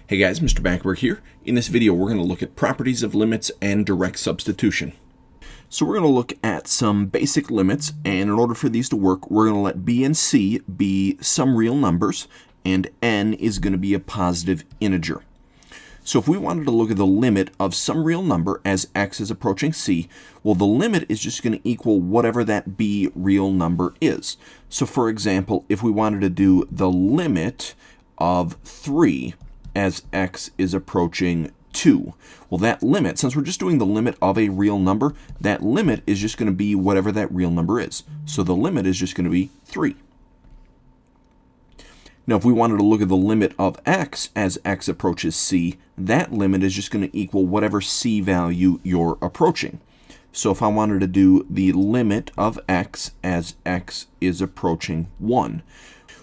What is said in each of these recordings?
Hey guys, Mr. Backberg here. In this video, we're going to look at properties of limits and direct substitution. So we're going to look at some basic limits, and in order for these to work, we're going to let b and c be some real numbers, and n is going to be a positive integer. So if we wanted to look at the limit of some real number as x is approaching c, well, the limit is just going to equal whatever that b real number is. So for example, if we wanted to do the limit of 3 as x is approaching 2. Well, that limit, since we're just doing the limit of a real number, that limit is just going to be whatever that real number is. So the limit is just going to be 3. Now, if we wanted to look at the limit of x as x approaches c, that limit is just going to equal whatever c value you're approaching. So if I wanted to do the limit of x as x is approaching 1,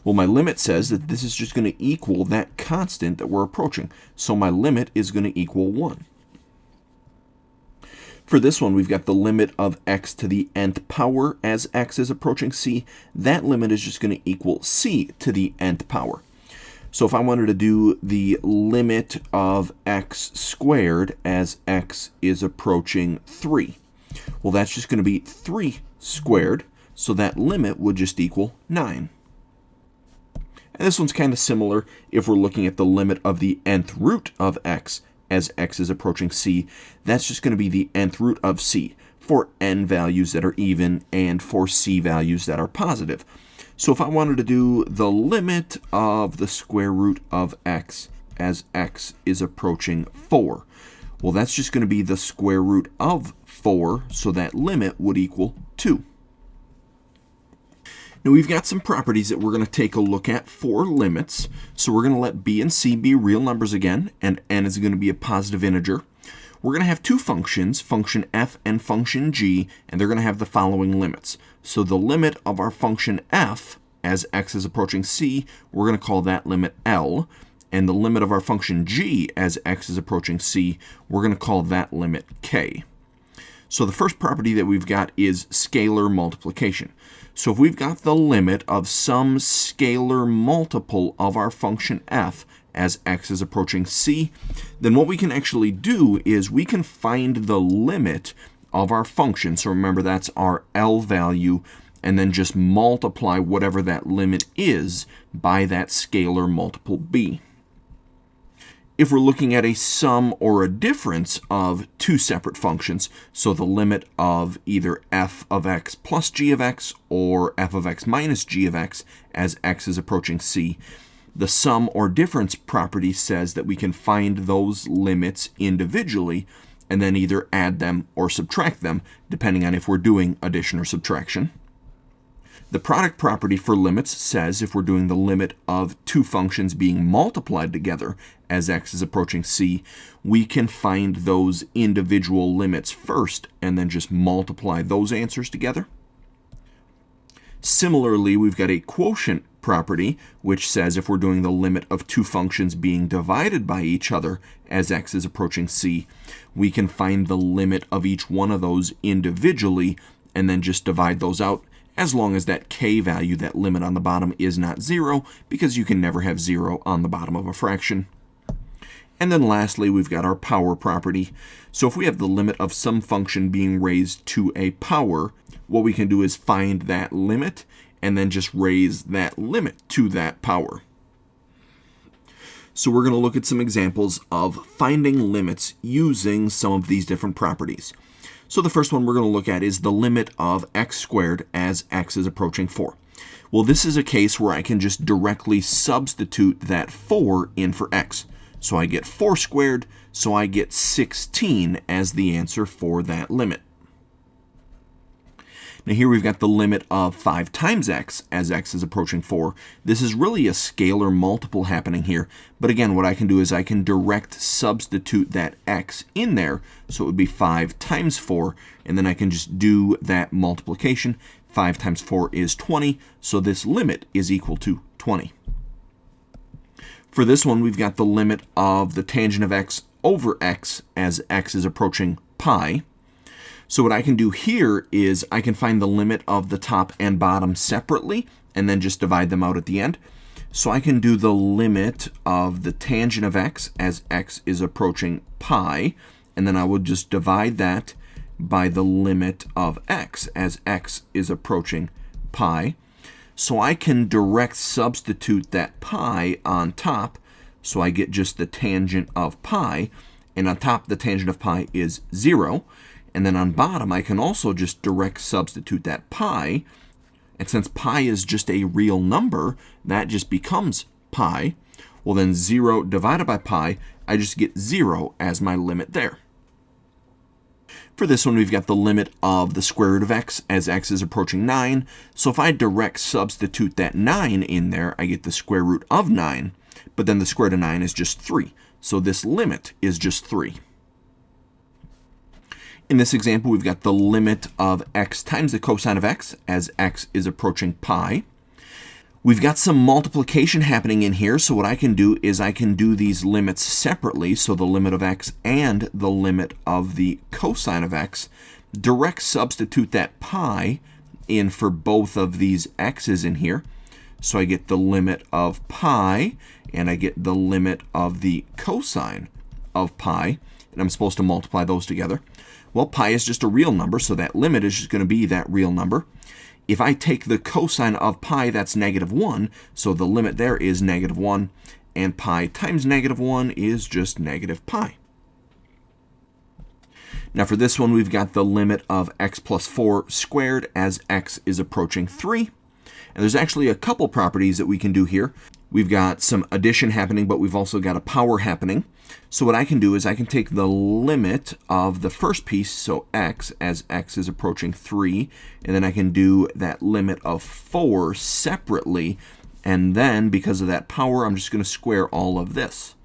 well, my limit says that this is just going to equal that constant that we're approaching. So my limit is going to equal 1. For this one, we've got the limit of x to the nth power as x is approaching c. That limit is just going to equal c to the nth power. So if I wanted to do the limit of x squared as x is approaching 3, well, that's just going to be 3 squared. So that limit would just equal 9. And this one's kind of similar if we're looking at the limit of the nth root of x as x is approaching c. That's just going to be the nth root of c for n values that are even and for c values that are positive. So if I wanted to do the limit of the square root of x as x is approaching 4, well, that's just going to be the square root of 4, so that limit would equal 2. Now we've got some properties that we're going to take a look at for limits. So we're going to let b and c be real numbers again, and n is going to be a positive integer. We're going to have two functions, function f and function g, and they're going to have the following limits. So the limit of our function f as x is approaching c, we're going to call that limit L. And the limit of our function g as x is approaching c, we're going to call that limit k. So the first property that we've got is scalar multiplication. So if we've got the limit of some scalar multiple of our function f as x is approaching c, then what we can actually do is we can find the limit of our function. So remember, that's our L value, and then just multiply whatever that limit is by that scalar multiple b. If we're looking at a sum or a difference of two separate functions, so the limit of either f of x plus g of x or f of x minus g of x as x is approaching c, the sum or difference property says that we can find those limits individually and then either add them or subtract them, depending on if we're doing addition or subtraction. The product property for limits says if we're doing the limit of two functions being multiplied together as x is approaching c, we can find those individual limits first and then just multiply those answers together. Similarly, we've got a quotient property, which says if we're doing the limit of two functions being divided by each other as x is approaching c, we can find the limit of each one of those individually and then just divide those out, as long as that k value, that limit on the bottom, is not 0, because you can never have 0 on the bottom of a fraction. And then lastly, we've got our power property. So if we have the limit of some function being raised to a power, what we can do is find that limit and then just raise that limit to that power. So we're going to look at some examples of finding limits using some of these different properties. So the first one we're going to look at is the limit of x squared as x is approaching 4. Well, this is a case where I can just directly substitute that 4 in for x. So I get 4 squared, so I get 16 as the answer for that limit. Now here we've got the limit of 5 times x as x is approaching 4. This is really a scalar multiple happening here. But again, what I can do is I can direct substitute that x in there. So it would be 5 times 4. And then I can just do that multiplication. 5 times 4 is 20. So this limit is equal to 20. For this one, we've got the limit of the tangent of x over x as x is approaching pi. So what I can do here is I can find the limit of the top and bottom separately and then just divide them out at the end. So I can do the limit of the tangent of x as x is approaching pi, and then I would just divide that by the limit of x as x is approaching pi. So I can direct substitute that pi on top, so I get just the tangent of pi, and on top the tangent of pi is 0. And then on bottom I can also just direct substitute that pi, and since pi is just a real number, that just becomes pi. Well, then 0 divided by pi, I just get 0 as my limit there. For this one, we've got the limit of the square root of x as x is approaching 9. So if I direct substitute that 9 in there, I get the square root of 9, but then the square root of 9 is just 3. So this limit is just 3. In this example, we've got the limit of x times the cosine of x as x is approaching pi. We've got some multiplication happening in here, so what I can do is I can do these limits separately, so the limit of x and the limit of the cosine of x. Direct substitute that pi in for both of these x's in here. So I get the limit of pi, and I get the limit of the cosine of pi, and I'm supposed to multiply those together. Well, pi is just a real number, so that limit is just going to be that real number. If I take the cosine of pi, that's -1, so the limit there is -1, and pi times -1 is just negative pi. Now for this one, we've got the limit of x plus 4 squared as x is approaching 3. And there's actually a couple properties that we can do here. We've got some addition happening, but we've also got a power happening. So what I can do is I can take the limit of the first piece, so x, as x is approaching 3, and then I can do that limit of 4 separately, and then because of that power, I'm just going to square all of this.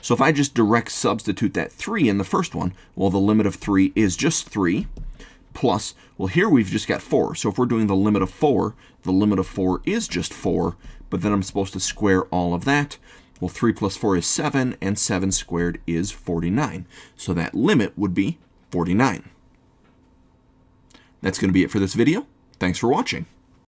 So if I just direct substitute that 3 in the first one, well, the limit of 3 is just 3, plus, well, here we've just got 4. So if we're doing the limit of 4, the limit of 4 is just 4, but then I'm supposed to square all of that. Well, 3 plus 4 is 7, and 7 squared is 49. So that limit would be 49. That's going to be it for this video. Thanks for watching.